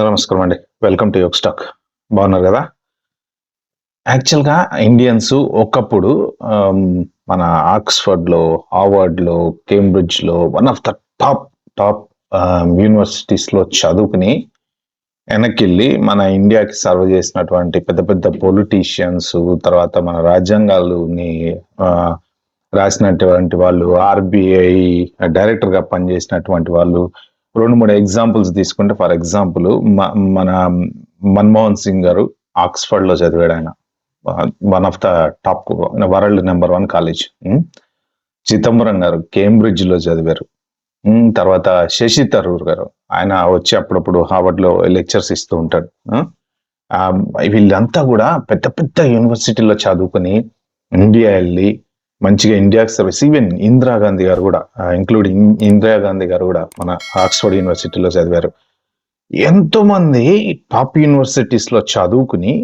అందరూ నమస్కారం అండి. Welcome to Yog stack. బాగున్నారు కదా? యాక్చువల్‌గా ఇండియన్స్ ఒకప్పుడు ఆహ్, మన ఆక్స్‌ఫర్డ్‌లో, హార్వర్డ్‌లో, కేంబ్రిడ్జ్‌లో one of the top top యూనివర్సిటీస్‌లో చదువుకుని వెనక్కెళ్ళి మన ఇండియాకి సర్వ్ చేసినటువంటి పెద్ద పెద్ద పొలిటీషియన్స్, తర్వాత మన రాజ్యాంగాలని ఆహ్, రాసినటువంటి వాళ్ళు, ఆర్‌బీఐ డైరెక్టర్‌గా పనిచేసినటువంటి వాళ్ళు 2, 3 ఎగ్జాంపుల్స్ తీసుకుంటే ఫర్ ఎగ్జాంపుల్ మన మన్మోహన్ సింగ్ గారు ఆక్స్‌ఫర్డ్‌లో చదివాడాయన. One of the top world number 1 college. Chidambaram గారు కేంబ్రిడ్జ్‌లో చదివారు. తర్వాత శశి థరూర్ గారు. ఆయన వచ్చి అప్పుడప్పుడు హార్వర్డ్‌లో లెక్చర్స్ ఇస్తూ ఉంటాడు. ఆహ్, వీళ్ళంతా గూడా పెద్ద పెద్ద యూనివర్సిటీలో చదువుకొని ఇండియా ఎళ్లి మంచిగా ఇండియాకి సర్వీస్ ఈవెన్ ఇందిరాగాంధీ గారు గూడా ఇంక్లూడింగ్ ఇందిరాగాంధీ గారు గూడా మన ఆక్స్‌ఫర్డ్ యూనివర్సిటీలో చదివారు. ఎంతోమంది టాప్ యూనివర్సిటీస్‌లో చదువుకుని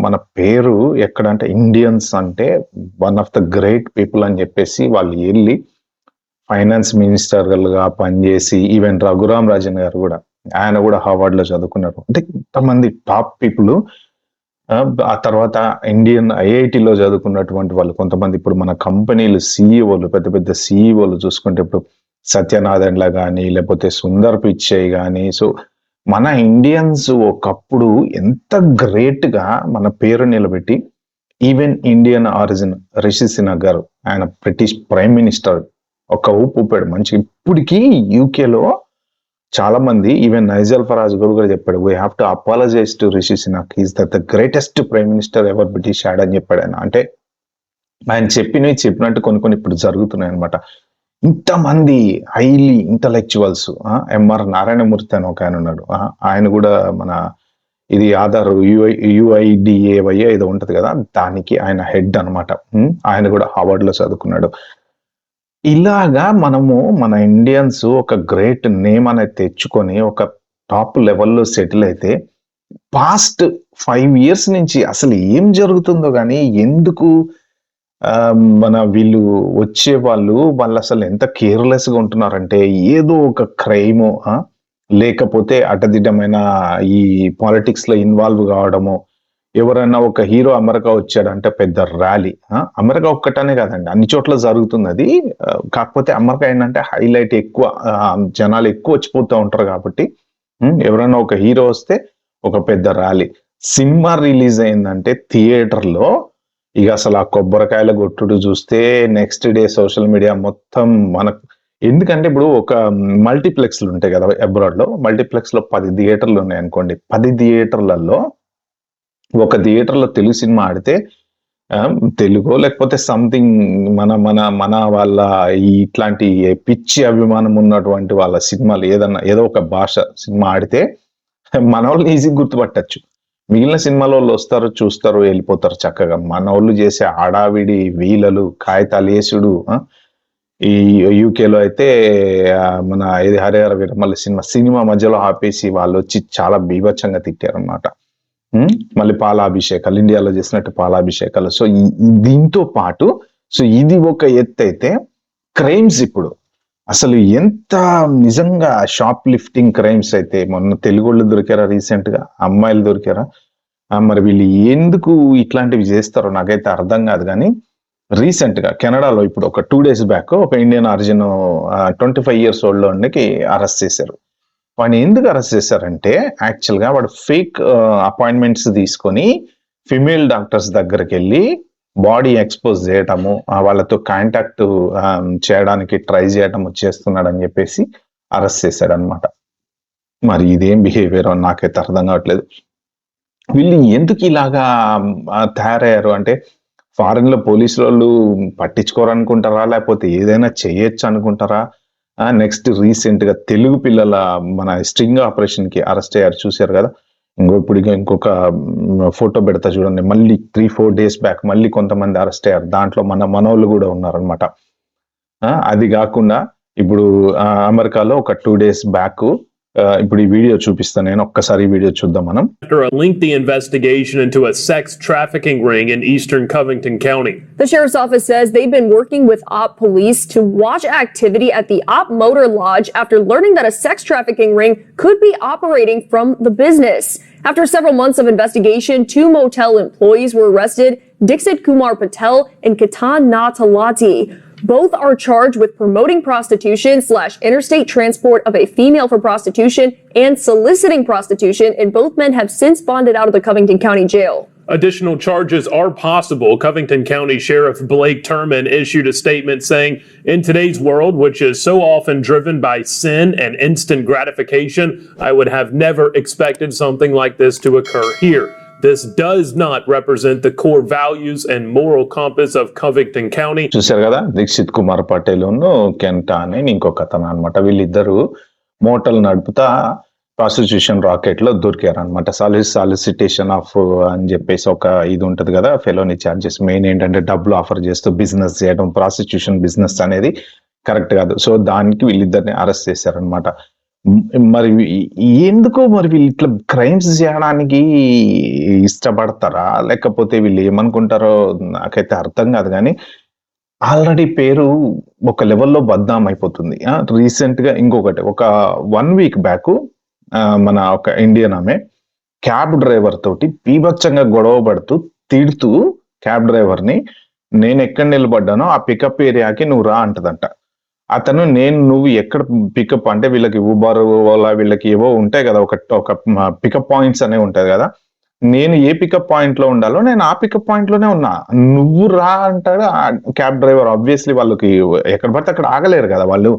మన పేరు ఎక్కడంటే ఇండియన్స్ అంటే one of the great people అని జెప్పేసి వాళ్ళు ఎళ్లి ఫైనాన్స్ మినిస్టర్‌లుగా పనిచేసి ఈవెన్ రఘురామ్ రాజన్ గారు గూడా ఆయన గూడా హార్వర్డ్‌లో చదువుకున్నారు. అంటే ఇంతమంది టాప్ పీపుల్ ఆ తర్వాత ఇండియన్ ఐఐటీలో చదువుకున్నటువంటి వాళ్ళు కొంతమంది ఇప్పుడు మన కంపెనీలు సీఈఓలు పెద్ద పెద్ద సీఈఓలు చూసుకుంటే ఇప్పుడు సత్యనాదెండ్ల గాని, లేకపోతే సుందర్ పిచ్చై గాని సో మన ఇండియన్స్ ఒకప్పుడు ఎంత గ్రేట్‌గా మన పేరు నిలబెట్టి even Indian origin Rishi Sunak గారు ఆయన బ్రిటిష్ ప్రైమ్ మినిస్టర్ ఒక ఊపు ఊపాడు మంచిగా. ఇప్పటికి యూకేలో చాలా మంది ఈవెన్ నైజల్ ఫరాజ్ కూడా చెప్పాడు. We have to apologize to Rishi Sunak. He is the greatest prime minister ever British had అని చెప్పాడు ఆయన. అంటే ఆయన చెప్పినట్టు కొన్ని కొన్ని ఇప్పుడు జరుగుతున్నాయి అన్నమాట. ఇంతమంది హైలీ ఇంటలెక్చువల్స్ ఎంఆర్ నారాయణమూర్తి అని ఒక ఆయన ఉన్నాడు. ఆయన కూడా మన ఇది ఆధార్ యుఐడిఏవై ఏదో ఉంటది కదా దానికి ఆయన హెడ్ అనమాట. ఆయన కూడా హార్వర్డ్ లో చదువుకున్నాడు. ఇలాగా మనము మన ఇండియన్స్ ఒక గ్రేట్ నేమ్ అనేది తెచ్చుకొని ఒక టాప్ లెవెల్‌లో సెటిల్ అయితే పాస్ట్ 5 ఇయర్స్ నుంచి అసలు ఏం జరుగుతుందో గాని ఎందుకు మన వీళ్ళు వాళ్ళు అసలు ఎంత కేర్‌లెస్‌గా ఉంటున్నారంటే ఏదో ఒక క్రైమో లేకపోతే అడ్డదిడ్డమైన ఈ పాలిటిక్స్‌లో ఇన్వాల్వ్ కావడమో, ఎవరైనా ఒక హీరో అమెరికా వచ్చాడంటే పెద్ద ర్యాలీ. అమెరికా ఒక్కటనే కాదండి. అన్ని చోట్ల జరుగుతుందది. కాకపోతే అమెరికా ఏంటంటే హైలైట్ ఎక్కువ జనాలు ఎక్కువ వచ్చిపోతా ఉంటారు కాబట్టి ఎవరైనా ఒక హీరో వస్తే ఒక పెద్ద ర్యాలీ. సినిమా రిలీజ్ అయిందంటే థియేటర్‌లో ఇక అసలు ఆ కొబ్బరికాయల కొట్టుడు చూస్తే నెక్స్ట్ డే సోషల్ మీడియా మొత్తం మనకు ఎందుకంటే ఇప్పుడు ఒక మల్టీప్లెక్స్‌లు ఉంటాయి కదా అబ్రాడ్‌లో. మల్టీప్లెక్స్‌లో 10 థియేటర్‌లు ఉన్నాయనుకోండి. 10 థియేటర్‌లలో ఒక థియేటర్‌లో తెలుగు సినిమా ఆడితే తెలుగో లేకపోతే సంథింగ్ మన మన మన వాళ్ళ ఇట్లాంటి పిచ్చి అభిమానం ఉన్నటువంటి వాళ్ళ సినిమాలు ఏదో ఒక భాష సినిమా ఆడితే మనోళ్ళు ఈజీగా గుర్తుపట్టొచ్చు. మిగిలిన సినిమాలోళ్ళు వస్తారు, చూస్తారు, వెళ్ళిపోతారు చక్కగా. మనోళ్ళు చేసే హడావిడి, వీలలు, కాగితాలేసుడు ఈ యూకేలో అయితే మన ఇది 'హరిహర వీరమల్లు' సినిమా మధ్యలో ఆపేసి వాళ్ళొచ్చి చాలా బీభత్సంగా తిట్టారన్నమాట. మళ్ళీ పాలాభిషేకాలు ఇండియాలో చేసినట్టు పాలాభిషేకాలు. సో దీంతో పాటు సో ఇది ఒక ఎత్తైతే క్రైమ్స్ ఇప్పుడు అసలు ఎంత నిజంగా షాప్ లిఫ్టింగ్ క్రైమ్స్ అయితే మొన్న తెలుగోళ్ళు దొరికారా రీసెంట్‌గా? అమ్మాయిలు దొరికారా? మరి వీళ్ళు ఎందుకు ఇట్లాంటివి చేస్తారో నాకైతే అర్థం కాదు గానీ, రీసెంట్‌గా కెనడాలో ఇప్పుడు ఒక 2 డేస్ బ్యాక్ ఒక ఇండియన్ ఆరిజిన్ 25 ఇయర్స్ ఓల్డ్‌లోనికి అరెస్ట్ చేశారు. వాడిని ఎందుకు అరెస్ట్ చేశారంటే యాక్చువల్‌గా వాడు ఫేక్ అపాయింట్మెంట్స్ తీసుకొని ఫీమేల్ డాక్టర్స్ దగ్గరికెళ్ళి బాడీ ఎక్స్‌పోజ్ చేయటము, వాళ్ళతో కాంటాక్ట్ చేయడానికి ట్రై చేయటము చేస్తున్నాడని చెప్పేసి అరెస్ట్ చేశాడన్నమాట. మరి ఇదేం బిహేవియరో నాకైతే అర్థం కావట్లేదు. వీళ్ళు ఎందుకు ఇలాగా తయారయ్యారు అంటే ఫారెన్‌లో పోలీసులోళ్ళు పట్టించుకోరనుకుంటారా? లేకపోతే ఏదైనా చేయొచ్చు అనుకుంటారా? నెక్స్ట్ రీసెంట్‌గా తెలుగు పిల్లల మన స్ట్రింగ్ ఆపరేషన్‌కి అరెస్ట్ అయ్యారు చూసారు కదా! ఇప్పుడు ఇంకొక ఫోటో పెడతా చూడండి. మళ్ళీ 3, 4 డేస్ బ్యాక్ మళ్ళీ కొంతమంది అరెస్ట్ అయ్యారు. దాంట్లో మనోళ్ళు కూడా ఉన్నారన్నమాట. అది గాకుండా ఇప్పుడు అమెరికాలో ఒక 2 డేస్ బ్యాక్ ఇప్పుడు ఈ వీడియో చూపిస్తాను నేను, ఒక్కసారి ఈ వీడియో చూద్దాం మనం. After a lengthy investigation into a sex trafficking ring in eastern Covington County. The sheriff's office says they've been working with OP police to watch activity at the OP Motor Lodge after learning that a sex trafficking ring could be operating from the business. After several months of investigation, 2 motel employees were arrested, Dixit Kumar Patel and Ketan Natalati. Both are charged with promoting prostitution/interstate transport of a female for prostitution and soliciting prostitution, and both men have since bonded out of the Covington County Jail. Additional charges are possible. Covington County Sheriff Blake Turman issued a statement saying, "In today's world, which is so often driven by sin and instant gratification, I would have never expected something like this to occur here. This does not represent the core values and moral compass of Covington County." చూశారు కదా, దీక్షిత్ కుమార్ పటేల్ కెంటా అని ఇంకొక అతను అనమాట. వీళ్ళిద్దరు motel నడుపుతా prostitution rocket లో దొరికారు అనమాట. సాలిసిటేషన్ ఆఫ్ అని చెప్పేసి ఒక ఇది ఉంటది కదా, ఫెలోని ఛార్జెస్. మెయిన్ ఏంటంటే డబ్బులు ఆఫర్ చేస్తూ బిజినెస్ చేయడం, ప్రాస్టిట్యూషన్ బిజినెస్ అనేది కరెక్ట్ కాదు. సో దానికి వీళ్ళిద్దరిని అరెస్ట్ చేశారనమాట. మరి ఎందుకో మరి వీళ్ళు ఇట్లా క్రైమ్స్ చేయడానికి ఇష్టపడతారా, లేకపోతే వీళ్ళు ఏమనుకుంటారో నాకైతే అర్థం కాదు. కానీ ఆల్రెడీ పేరు ఒక లెవెల్లో బద్నాం అయిపోతుంది. రీసెంట్ గా ఇంకొకటి, ఒక 1 వీక్ బ్యాక్ మన ఒక ఇండియన్ ఆమె క్యాబ్ డ్రైవర్ తోటి బీభత్సంగా గొడవ పడుతూ తిడుతూ క్యాబ్ డ్రైవర్ ని, నేను ఎక్కడ నిలబడ్డానో ఆ పికప్ ఏరియాకి నువ్వు రా అంటదంట. అతను నువ్వు ఎక్కడ పికప్ అంటే, వీళ్ళకి ఊబర్ ఓలా వీళ్ళకి ఏవో ఉంటాయి కదా, ఒక పికప్ పాయింట్స్ అనేవి ఉంటాయి కదా. నేను ఏ పికప్ పాయింట్ లో ఉండాలో నేను ఆ పికప్ పాయింట్ లోనే ఉన్నా, నువ్వు రా అంటాడు క్యాబ్ డ్రైవర్. ఆబ్వియస్లీ వాళ్ళకి ఎక్కడ పడితే అక్కడ ఆగలేరు కదా వాళ్ళు.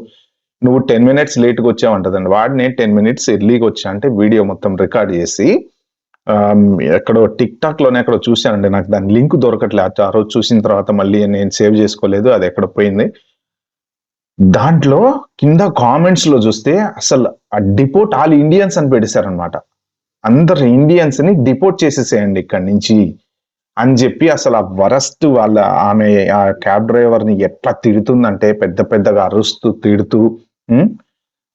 నువ్వు 10 minutes లేట్గా వచ్చావంటదండి. వాడు నేను 10 minutes ఎర్లీగా వచ్చా అంటే వీడియో మొత్తం రికార్డ్ చేసి ఎక్కడో టిక్ టాక్ లోనే ఎక్కడో చూశానండి. నాకు దాని లింక్ దొరకట్లేదు. ఆ రోజు చూసిన తర్వాత మళ్ళీ నేను సేవ్ చేసుకోలేదు, అది ఎక్కడ పోయింది. దాంట్లో కింద కామెంట్స్ లో చూస్తే అసలు డిపోర్ట్ ఆల్ ఇండియన్స్ అని పెట్టేశారనమాట. అందరు ఇండియన్స్ ని డిపోర్ట్ చేసేసేయండి ఇక్కడి నుంచి అని చెప్పి, అసలు ఆ వరస్ట్ ఆమె ఆ క్యాబ్ డ్రైవర్ ని ఎట్లా తిడుతుందంటే, పెద్దగా అరుస్తూ తిడుతూ.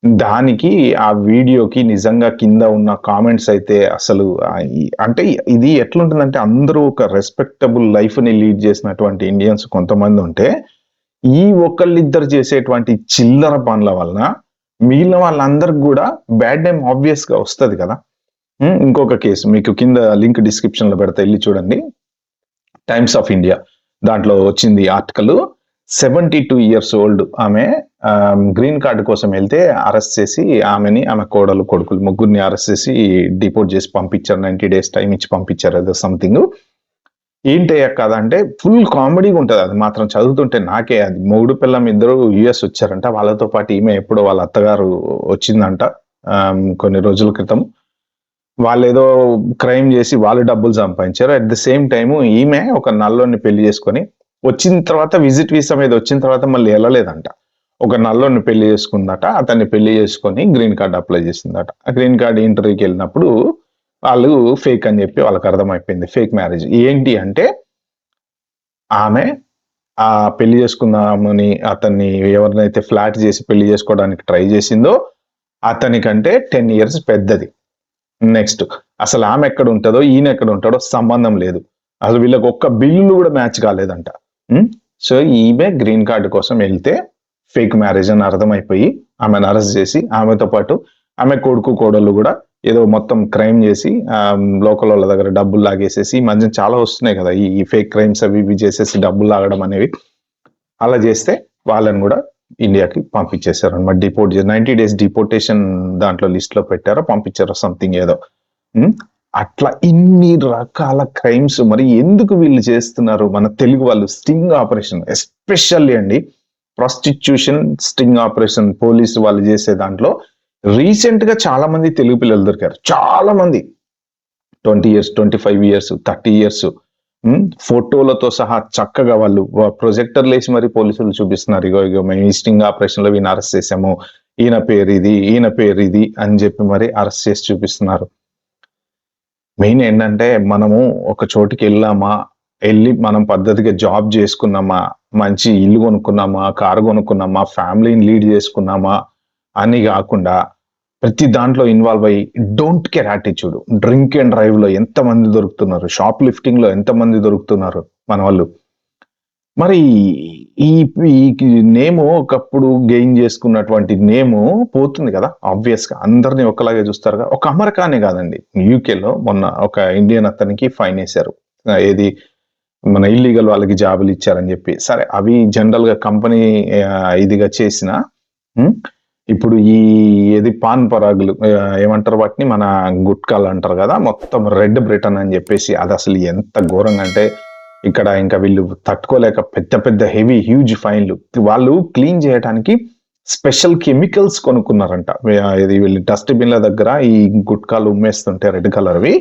దానికి ఆ వీడియోకి నిజంగా కింద ఉన్న కామెంట్స్ అయితే అసలు అంటే ఇది ఎట్లుంటుందంటే, అందరూ ఒక రెస్పెక్టబుల్ లైఫ్ ని లీడ్ చేసినటువంటి ఇండియన్స్ కొంతమంది ఉంటే, ఈ ఒకళ్ళిద్దరు చేసేటువంటి చిల్లర పనుల వలన మిగిలిన వాళ్ళందరికి కూడా బ్యాడ్ నేమ్ ఆబ్వియస్ గా వస్తుంది కదా. ఇంకొక కేసు మీకు కింద లింక్ డిస్క్రిప్షన్ లో పెడతా, వెళ్ళి చూడండి. టైమ్స్ ఆఫ్ ఇండియా దాంట్లో వచ్చింది ఆర్టికల్. 72 years ఓల్డ్ ఆమె గ్రీన్ కార్డు కోసం వెళ్తే అరెస్ట్ చేసి ఆమె కోడలు కొడుకులు ముగ్గురిని అరెస్ట్ చేసి డిపోర్ట్ చేసి పంపించారు. 90 days టైం ఇచ్చి పంపించారు. ఏదో సంథింగ్. ఏంటయ్యా కాదంటే ఫుల్ కామెడీగా ఉంటుంది. అది మాత్రం చదువుతుంటే నాకే, అది మొగుడు పిల్లం ఇద్దరు US వచ్చారంట. వాళ్ళతో పాటు ఈమె ఎప్పుడో వాళ్ళ అత్తగారు వచ్చిందంట కొన్ని రోజుల క్రితం. వాళ్ళు ఏదో క్రైమ్ చేసి వాళ్ళు డబ్బులు సంపాదించారు. అట్ ద సేమ్ టైమ్ ఈమె ఒక నల్లోని పెళ్లి చేసుకొని వచ్చిన తర్వాత, విజిట్ వీసా మీద వచ్చిన తర్వాత మళ్ళీ వెళ్ళలేదంట. ఒక నల్లోని పెళ్లి చేసుకుందట. అతన్ని పెళ్లి చేసుకొని గ్రీన్ కార్డ్ అప్లై చేసిందట. ఆ గ్రీన్ కార్డ్ ఇంటర్వ్యూకి వెళ్ళినప్పుడు వాళ్ళు ఫేక్ అని చెప్పి వాళ్ళకి అర్థమైపోయింది. ఫేక్ మ్యారేజ్ ఏంటి అంటే, ఆమె ఆ పెళ్లి చేసుకుందామని అతన్ని ఎవరినైతే ఫ్లాట్ చేసి పెళ్లి చేసుకోవడానికి ట్రై చేసిందో అతనికంటే 10 years పెద్దది. నెక్స్ట్, అసలు ఆమె ఎక్కడ ఉంటుందో ఈయన ఎక్కడ ఉంటాడో సంబంధం లేదు. అసలు వీళ్ళకి ఒక్క బిల్లు కూడా మ్యాచ్ కాలేదంట. సో ఈమె గ్రీన్ కార్డు కోసం వెళ్తే ఫేక్ మ్యారేజ్ అని అర్థమైపోయి ఆమెను అరెస్ట్ చేసి, ఆమెతో పాటు ఆమె కొడుకు కోడళ్ళు కూడా ఏదో మొత్తం క్రైమ్ చేసి లోకల్ వాళ్ళ దగ్గర డబ్బులు లాగేసేసి, ఈ మధ్య చాలా వస్తున్నాయి కదా ఈ ఫేక్ క్రైమ్స్ అవి ఇవి చేసేసి డబ్బులు లాగడం అనేవి. అలా చేస్తే వాళ్ళని కూడా ఇండియాకి పంపించేశారు అనమాట. డిపోర్ట్ చేసి 90 days డిపోర్టేషన్ దాంట్లో లిస్ట్ లో పెట్టారో పంపించారో సంథింగ్ ఏదో. అట్లా ఇన్ని రకాల క్రైమ్స్ మరి ఎందుకు వీళ్ళు చేస్తున్నారు? మన తెలుగు వాళ్ళు స్టింగ్ ఆపరేషన్, ఎస్పెషల్లీ అండి ప్రాస్టిట్యూషన్ స్టింగ్ ఆపరేషన్ పోలీసు వాళ్ళు చేసే దాంట్లో రీసెంట్ గా చాలా మంది తెలుగు పిల్లలు దొరికారు. చాలా మంది 20 years 25 years 30 years ఫోటోలతో సహా చక్కగా వాళ్ళు ప్రొజెక్టర్లు వేసి మరి పోలీసులు చూపిస్తున్నారు. ఇగో మేము ఈ స్టింగ్ ఆపరేషన్ లో వీళ్ళని అరెస్ట్ చేసాము, ఈయన పేరు ఇది అని చెప్పి మరి అరెస్ట్ చేసి చూపిస్తున్నారు. మెయిన్ ఏంటంటే, మనము ఒక చోటికి వెళ్ళి మనం పద్ధతిగా జాబ్ చేసుకున్నామా, మంచి ఇల్లు కొనుక్కున్నామా, కారు కొనుక్కున్నామా, ఫ్యామిలీని లీడ్ చేసుకున్నామా అని కాకుండా ప్రతి దాంట్లో ఇన్వాల్వ్ అయ్యి don't care attitude. Drink and drive లో ఎంతమంది దొరుకుతున్నారు, షాప్ లిఫ్టింగ్ లో ఎంతమంది దొరుకుతున్నారు మన వాళ్ళు. మరి ఈ ఈ నేము ఒకప్పుడు గెయిన్ చేసుకున్నటువంటి నేము పోతుంది కదా ఆబ్వియస్ గా. అందరినీ ఒకలాగే చూస్తారుగా. ఒక అమెరికానే కాదండి, యూకేలో మొన్న ఒక ఇండియన్ అతనికి ఫైన్ వేశారు. ఏది మన ఇల్లీగల్ వాళ్ళకి జాబులు ఇచ్చారని చెప్పి. సరే అవి జనరల్ గా కంపెనీ ఇదిగా చేసిన ఇప్పుడు ఈ ఏది పాన్ పరాగులు ఏమంటారు వాటిని, మన గుట్కాలు అంటారు కదా, మొత్తం రెడ్ బ్రిటన్ అని చెప్పేసి. అది అసలు ఎంత ఘోరంగా అంటే ఇక్కడ ఇంకా వీళ్ళు తట్టుకోలేక పెద్ద పెద్ద హెవీ హ్యూజ్ ఫైన్లు. వాళ్ళు క్లీన్ చేయడానికి స్పెషల్ కెమికల్స్ కొనుక్కున్నారంట. ఇది వీళ్ళు డస్ట్బిన్ల దగ్గర ఈ గుట్కాలు ఉమ్మేస్తుంటే రెడ్ కలర్వి,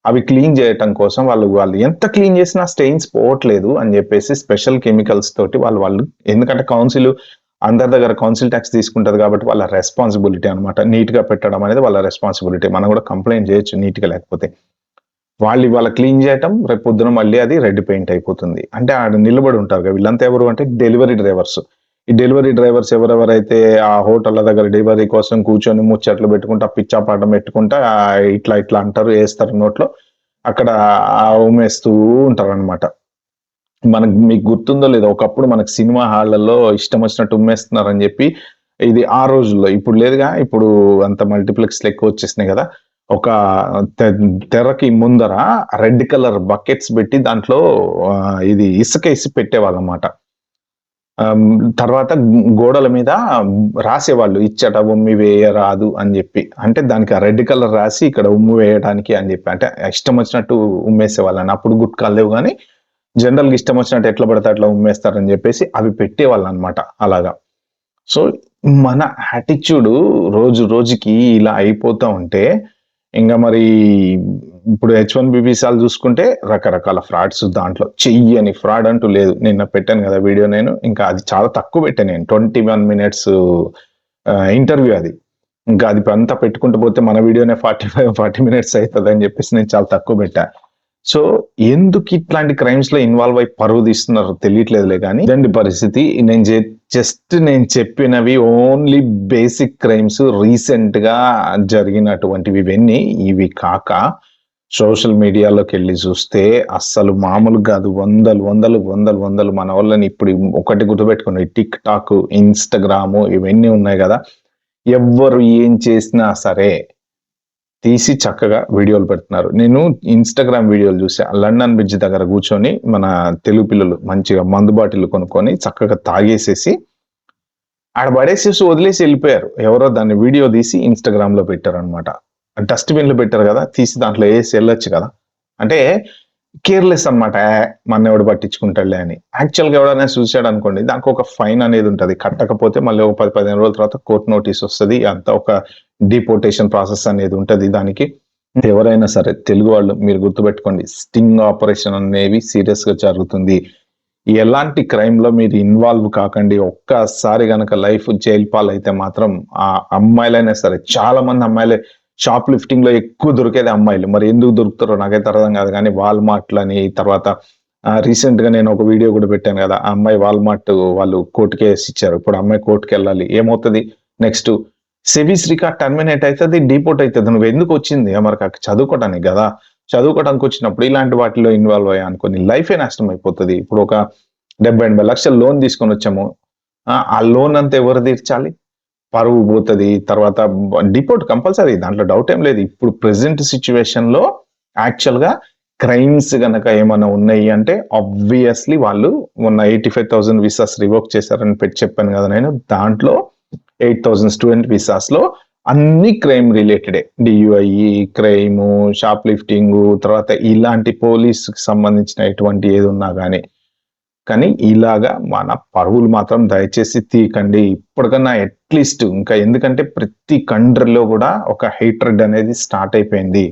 అవి క్లీన్ చేయటం కోసం వాళ్ళు ఎంత క్లీన్ చేసినా స్టెయిన్స్ పోవట్లేదు అని చెప్పేసి స్పెషల్ కెమికల్స్ తోటి వాళ్ళు ఎందుకంటే కౌన్సిల్ అందరి దగ్గర కౌన్సిల్ ట్యాక్స్ తీసుకుంటది కాబట్టి వాళ్ళ రెస్పాన్సిబిలిటీ అనమాట. నీట్ గా పెట్టడం అనేది వాళ్ళ రెస్పాన్సిబిలిటీ. మనం కూడా కంప్లైంట్ చేయొచ్చు నీట్ గా లేకపోతే. వాళ్ళు ఇవాళ క్లీన్ చేయటం, రేపు పొద్దున మళ్ళీ అది రెడ్ పెయింట్ అయిపోతుంది. అంటే ఆడ నిలబడి ఉంటారు కదా వీళ్ళంతా. ఎవరు అంటే డెలివరీ డ్రైవర్స్. ఈ డెలివరీ డ్రైవర్స్ ఎవరెవరైతే ఆ హోటళ్ల దగ్గర డెలివరీ కోసం కూర్చొని ముచ్చట్లు పెట్టుకుంటా పిచ్చాపాటం పెట్టుకుంటా ఇట్లా అంటారు, వేస్తారు నోట్లో, అక్కడ ఉమ్మేస్తూ ఉంటారు అనమాట. మీకు గుర్తుందో లేదో, ఒకప్పుడు మనకు సినిమా హాళ్లలో ఇష్టం వచ్చినట్టు ఉమ్మేస్తున్నారని చెప్పి. ఇది ఆ రోజుల్లో, ఇప్పుడు లేదుగా. ఇప్పుడు అంత మల్టీప్లెక్స్ ఎక్కువ వచ్చేసినాయి కదా. ఒక తెరకి ముందర రెడ్ కలర్ బకెట్స్ పెట్టి దాంట్లో ఇది ఇసుక వేసి పెట్టేవాళ్ళమాట. తర్వాత గోడల మీద రాసేవాళ్ళు ఇచ్చట ఉమ్మి వేయరాదు అని చెప్పి. అంటే దానికి రెడ్ కలర్ రాసి ఇక్కడ ఉమ్మి వేయడానికి అని చెప్పి. అంటే ఇష్టం వచ్చినట్టు ఉమ్మేసేవాళ్ళని. అప్పుడు గుట్కాలు లేవు కానీ జనరల్ గా ఇష్టం వచ్చినట్టు ఎట్లా పడితే అట్లా ఉమ్మేస్తారని చెప్పేసి అవి పెట్టేవాళ్ళు అనమాట అలాగా. సో మన యాటిట్యూడ్ రోజు రోజుకి ఇలా అయిపోతా ఉంటే ఇంకా మరి ఇప్పుడు H1B వీసాలు చూసుకుంటే రకరకాల ఫ్రాడ్స్. దాంట్లో చెయ్యని ఫ్రాడ్ అంటూ లేదు. నిన్న పెట్టాను కదా వీడియో నేను, ఇంకా అది చాలా తక్కువ పెట్టాను నేను. 21 minutes ఇంటర్వ్యూ అది. ఇంకా అది అంతా పెట్టుకుంటూ పోతే మన వీడియోనే 40 minutes అవుతుంది అని చెప్పేసి నేను చాలా తక్కువ పెట్టా. సో ఎందుకు ఇట్లాంటి క్రైమ్స్ లో ఇన్వాల్వ్ అయి పరువు తీస్తున్నారు తెలియట్లేదులే కానీ ఇదండి పరిస్థితి. నేను చెప్పినవి ఓన్లీ బేసిక్ క్రైమ్స్, రీసెంట్ గా జరిగినటువంటివి ఇవన్నీ. ఇవి కాక సోషల్ మీడియాలోకి వెళ్ళి చూస్తే అస్సలు మామూలు కాదు. వందలు మన వాళ్ళని ఇప్పుడు ఒకటి గుర్తుపెట్టుకుని, టిక్ టాక్, ఇన్స్టాగ్రామ్ ఇవన్నీ ఉన్నాయి కదా. ఎవ్వరు ఏం చేసినా సరే తీసి చక్కగా వీడియోలు పెడుతున్నారు. నేను ఇన్స్టాగ్రామ్ వీడియోలు చూసా. లండన్ బ్రిడ్జ్ దగ్గర కూర్చొని మన తెలుగు పిల్లలు మంచిగా మందు బాటిల్ కొనుక్కొని చక్కగా తాగేసేసి ఆడ పడేసేసి వదిలేసి వెళ్ళిపోయారు. ఎవరో దాన్ని వీడియో తీసి ఇన్స్టాగ్రామ్ లో పెట్టారు అనమాట. డస్ట్బిన్లు పెట్టారు కదా, తీసి దాంట్లో వేసి వెళ్ళొచ్చు కదా. అంటే కేర్లెస్ అనమాట. మన ఎవడు పట్టించుకుంటాడులే అని. యాక్చువల్ గా ఎవడైనా చూసాడు అనుకోండి, దానికి ఒక ఫైన్ అనేది ఉంటుంది. కట్టకపోతే మళ్ళీ ఒక 10-15 రోజుల తర్వాత కోర్టు నోటీస్ వస్తుంది. అంతా ఒక డిపోర్టేషన్ ప్రాసెస్ అనేది ఉంటుంది దానికి. ఎవరైనా సరే తెలుగు వాళ్ళు మీరు గుర్తుపెట్టుకోండి, స్టింగ్ ఆపరేషన్ అనేవి సీరియస్ గా జరుగుతుంది. ఎలాంటి క్రైమ్ లో మీరు ఇన్వాల్వ్ కాకండి. ఒక్కసారి గనక లైఫ్ జైలు పాలైతే మాత్రం ఆ అమ్మాయిలైనా సరే, చాలా మంది అమ్మాయిలే షాప్ లిఫ్టింగ్ లో ఎక్కువ దొరికేది అమ్మాయిలు. మరి ఎందుకు దొరుకుతారో నాకైతే అర్థం కాదు కానీ వాల్మార్ట్లని, తర్వాత రీసెంట్ గా నేను ఒక వీడియో కూడా పెట్టాను కదా, ఆ అమ్మాయి వాల్మార్ట్ వాళ్ళు కోర్టు కేసు ఇచ్చారు. ఇప్పుడు అమ్మాయి కోర్టుకి వెళ్ళాలి. ఏమవుతుంది నెక్స్ట్? సెవీస్ రికార్డ్ టర్మినేట్ అవుతుంది, డిపోర్ట్ అవుతుంది. నువ్వు ఎందుకు వచ్చింది అమెరికాకి? చదువుకోవడానికి కదా. చదువుకోవడానికి వచ్చినప్పుడు ఇలాంటి వాటిలో ఇన్వాల్వ్ అయ్యా అనుకోని లైఫే నష్టం అయిపోతుంది. ఇప్పుడు ఒక 70-80 లక్షల లోన్ తీసుకొని వచ్చాము. ఆ లోన్ అంతా ఎవరు తీర్చాలి? పరువు పోతుంది. తర్వాత డిపోర్ట్ కంపల్సరీ, దాంట్లో డౌట్ ఏం లేదు. ఇప్పుడు ప్రెసెంట్ సిచ్యువేషన్ లో యాక్చువల్ గా క్రైమ్స్ గనక ఏమైనా ఉన్నాయి అంటే ఆబ్వియస్లీ వాళ్ళు మొన్న 85,000 వీసాస్ రివోక్ చేశారని చెప్పాను కదా నేను. దాంట్లో 8,000 స్టూడెంట్ వీసాస్ లో అన్ని క్రైమ్ రిలేటెడే. డియుఐ క్రైమ్, షాప్ లిఫ్టింగ్, తర్వాత ఇలాంటి పోలీస్ కి సంబంధించిన ఎటువంటి ఏది ఉన్నా కానీ ఇలాగా మన పరువులు మాత్రం దయచేసి తీయకండి ఇప్పటికన్నా అట్లీస్ట్. ఇంకా ఎందుకంటే ప్రతి కంట్రీలో కూడా ఒక హేట్రెడ్ అనేది స్టార్ట్ అయిపోయింది.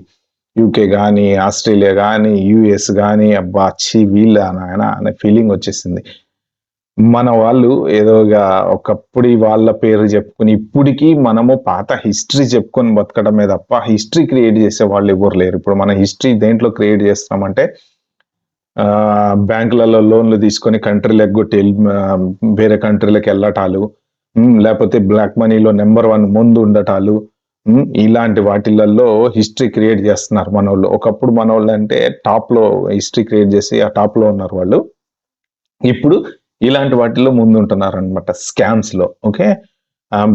యూకే కానీ, ఆస్ట్రేలియా కానీ, యుఎస్ కానీ, అబ్బా వీళ్ళ నాయన అనే ఫీలింగ్ వచ్చేసింది. మన వాళ్ళు ఏదోగా ఒకప్పుడు వాళ్ళ పేరు చెప్పుకుని ఇప్పటికీ మనము పాత హిస్టరీ చెప్పుకొని బతకడమే తప్ప హిస్టరీ క్రియేట్ చేసే వాళ్ళు ఎవరు లేరు. ఇప్పుడు మన హిస్టరీ దేంట్లో క్రియేట్ చేస్తున్నామంటే బ్యాంకులలో లోన్లు తీసుకొని కంట్రీలు ఎగ్గొట్టి వేరే కంట్రీలకు వెళ్ళటాలు, లేకపోతే బ్లాక్ మనీలో నెంబర్ 1 ముందు ఉండటాలు, ఇలాంటి వాటిలలో హిస్టరీ క్రియేట్ చేస్తున్నారు మనోళ్ళు. ఒకప్పుడు మనోళ్ళు అంటే టాప్ లో హిస్టరీ క్రియేట్ చేసి ఆ టాప్ లో ఉన్నారు వాళ్ళు. ఇప్పుడు ఇలాంటి వాటిల్లో ముందుంటున్నారు అనమాట, స్కామ్స్ లో. ఓకే,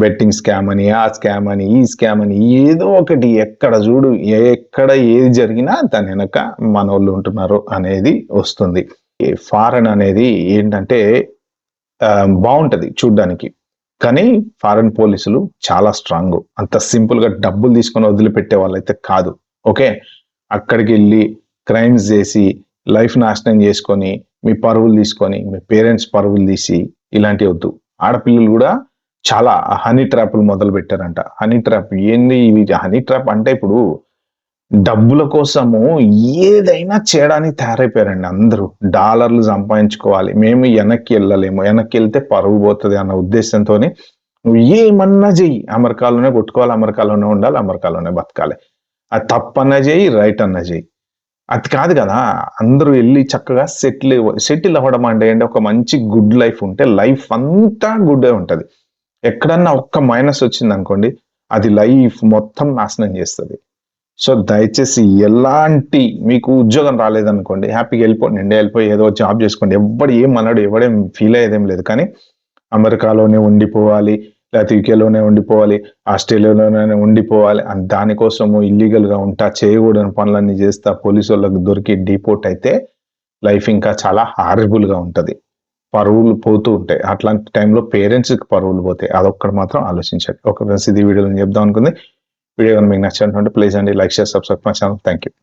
బెట్టింగ్ స్కామ్ అని, ఆ స్కామ్ అని, ఈ స్కామ్ అని, ఏదో ఒకటి ఎక్కడ చూడు, ఎక్కడ ఏది జరిగినా దాని వెనక మనోళ్ళు ఉంటున్నారు అనేది వస్తుంది. ఫారెన్ అనేది ఏంటంటే బాగుంటది చూడ్డానికి, కానీ ఫారెన్ పోలీసులు చాలా స్ట్రాంగ్. అంత సింపుల్ గా డబ్బులు తీసుకొని వదిలిపెట్టే వాళ్ళైతే కాదు. ఓకే, అక్కడికి వెళ్ళి క్రైమ్స్ చేసి లైఫ్ నాశనం చేసుకొని మీ పరువులు తీసుకొని మీ పేరెంట్స్ పరువులు తీసి ఇలాంటివి వద్దు. ఆడపిల్లలు కూడా చాలా హనీ ట్రాప్లు మొదలు పెట్టారంట. హనీ ట్రాప్ ఏంది ఇవి? హనీ ట్రాప్ అంటే ఇప్పుడు డబ్బుల కోసము ఏదైనా చేయడానికి తయారైపోయారండి అందరూ. డాలర్లు సంపాదించుకోవాలి, మేము వెనక్కి వెళ్ళలేము, వెనక్కి వెళ్తే పరువు పోతుంది అన్న ఉద్దేశంతో నువ్వు ఏమన్నా చెయ్యి, అమెరికాలోనే కొట్టుకోవాలి, అమెరికాలోనే ఉండాలి, అమెరికాలోనే బతకాలి. అది తప్పన్నా చెయ్యి, రైట్ అన్నా చెయ్యి. అది కాదు కదా, అందరూ వెళ్ళి చక్కగా సెటిల్ అవ్వడం అంటే ఏంటి, ఒక మంచి గుడ్ లైఫ్ ఉంటే లైఫ్ అంతా గుడ్ ఉంటది. ఎక్కడన్నా ఒక్క మైనస్ వచ్చింది అనుకోండి, అది లైఫ్ మొత్తం నాశనం చేస్తుంది. సో దయచేసి ఎలాంటి, మీకు ఉద్యోగం రాలేదనుకోండి, హ్యాపీగా వెళ్ళిపోండి, ఇండియా వెళ్ళిపోయి ఏదో జాబ్ చేసుకోండి. ఎవ్వడు ఏం అన్నాడు, ఎవడేం ఫీల్ అయ్యేదేం లేదు. కానీ అమెరికాలోనే ఉండిపోవాలి, లేకపోతే యూకేలోనే ఉండిపోవాలి, ఆస్ట్రేలియాలోనే ఉండిపోవాలి అని దానికోసము ఇల్లీగల్ గా ఉంటా, చేయకూడని పనులన్నీ చేస్తా, పోలీసు వాళ్ళకి దొరికి డిపోర్ట్ అయితే లైఫ్ ఇంకా చాలా హారబుల్ గా ఉంటది. పరువులు పోతూ ఉంటాయి. అట్లాంటి టైంలో పేరెంట్స్ కి పరువులు పోతాయి. అదొక్కటి మాత్రం ఆలోచించండి. ఒక ఫ్రెండ్స్, ఇది వీడియోలో చెప్దాం అనుకుంది. వీడియో మీకు నచ్చినటువంటి ప్లీజ్ అండి like, share, subscribe my channel. Thank you.